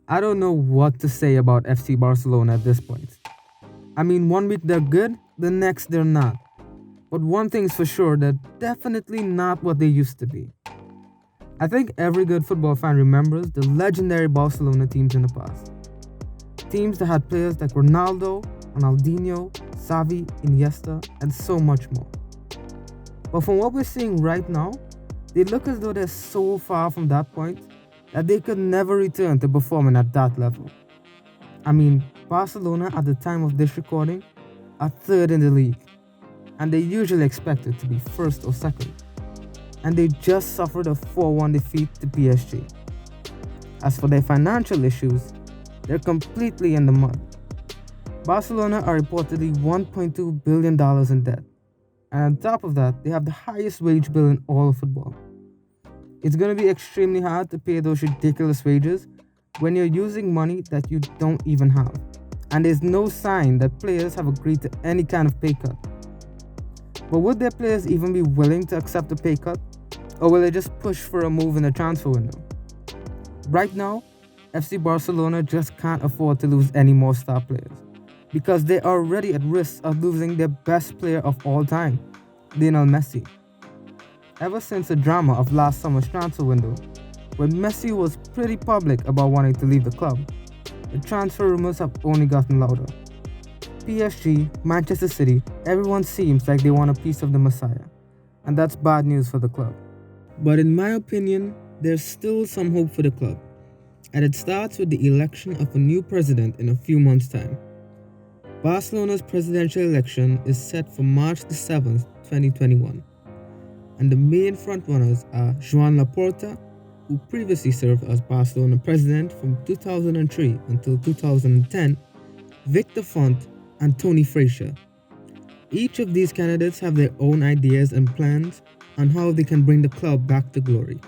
I don't know what to say about FC Barcelona at this point. I mean, one week they're good, the next they're not. But one thing's for sure, they're definitely not what they used to be. I think every good football fan remembers the legendary Barcelona teams in the past. Teams that had players like Ronaldo, Ronaldinho, Xavi, Iniesta, and so much more. But from what we're seeing right now, they look as though they're so far from that point that they could never return to performing at that level. I mean, Barcelona at the time of this recording are third in the league, and they usually expected to be first or second. And they just suffered a 4-1 defeat to PSG. As for their financial issues, they're completely in the mud. Barcelona are reportedly $1.2 billion in debt. And on top of that, they have the highest wage bill in all of football. It's going to be extremely hard to pay those ridiculous wages when you're using money that you don't even have. And there's no sign that players have agreed to any kind of pay cut. But would their players even be willing to accept a pay cut? Or will they just push for a move in the transfer window? Right now, FC Barcelona just can't afford to lose any more star players because they're already at risk of losing their best player of all time, Lionel Messi. Ever since the drama of last summer's transfer window, when Messi was pretty public about wanting to leave the club, the transfer rumors have only gotten louder. PSG, Manchester City, everyone seems like they want a piece of the Messiah, and that's bad news for the club. But in my opinion, there's still some hope for the club, and it starts with the election of a new president in a few months' time. Barcelona's presidential election is set for March the 7th, 2021, and the main frontrunners are Joan Laporta, who previously served as Barcelona president from 2003 until 2010, Victor Font, and Toni Freixo. Each of these candidates have their own ideas and plans on how they can bring the club back to glory.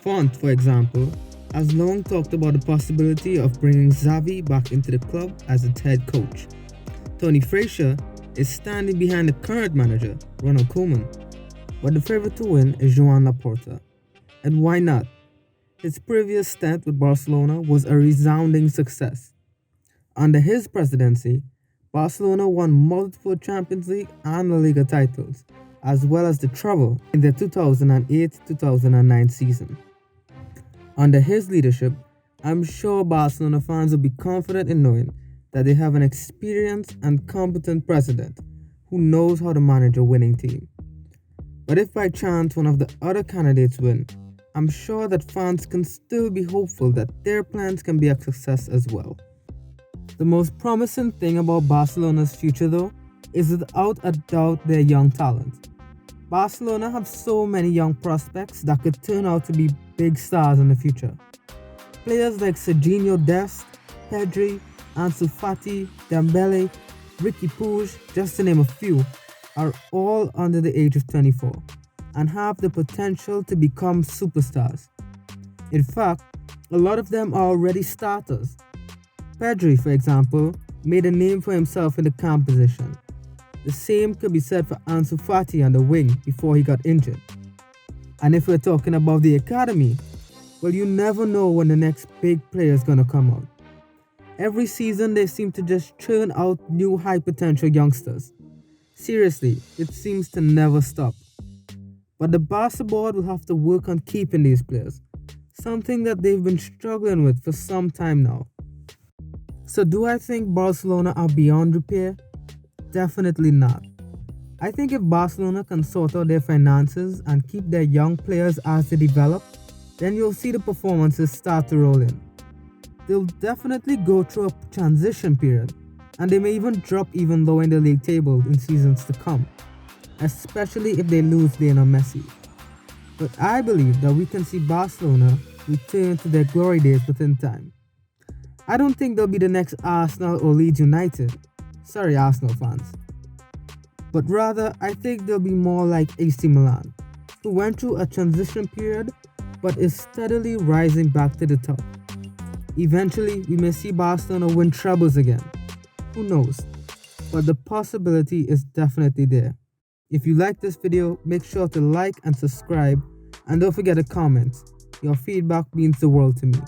Font, for example, has long talked about the possibility of bringing Xavi back into the club as its head coach. Toni Freixo is standing behind the current manager, Ronald Koeman, but the favorite to win is Joan Laporta. And why not? His previous stint with Barcelona was a resounding success. Under his presidency, Barcelona won multiple Champions League and La Liga titles, as well as the treble in the 2008-2009 season. Under his leadership, I'm sure Barcelona fans will be confident in knowing that they have an experienced and competent president who knows how to manage a winning team. But if by chance one of the other candidates win, I'm sure that fans can still be hopeful that their plans can be a success as well. The most promising thing about Barcelona's future, though, is without a doubt their young talent. Barcelona have so many young prospects that could turn out to be big stars in the future. Players like Serginho Dest, Pedri, Ansu Fati, Dembele, Riqui Puig, just to name a few, are all under the age of 24 and have the potential to become superstars. In fact, a lot of them are already starters. Pedri, for example, made a name for himself in the camp position. The same could be said for Ansu Fati on the wing before he got injured. And if we're talking about the academy, well, you never know when the next big player is going to come out. Every season, they seem to just churn out new high potential youngsters. Seriously, it seems to never stop. But the Barca board will have to work on keeping these players, something that they've been struggling with for some time now. So do I think Barcelona are beyond repair? Definitely not. I think if Barcelona can sort out their finances and keep their young players as they develop, then you'll see the performances start to roll in. They'll definitely go through a transition period, and they may even drop even lower in the league table in seasons to come, especially if they lose Lionel Messi. But I believe that we can see Barcelona return to their glory days within time. I don't think they'll be the next Arsenal or Leeds United. Sorry, Arsenal fans. But rather, I think they'll be more like AC Milan, who went through a transition period but is steadily rising back to the top. Eventually, we may see Barcelona win trebles again. Who knows? But the possibility is definitely there. If you like this video, make sure to like and subscribe, and don't forget to comment. Your feedback means the world to me.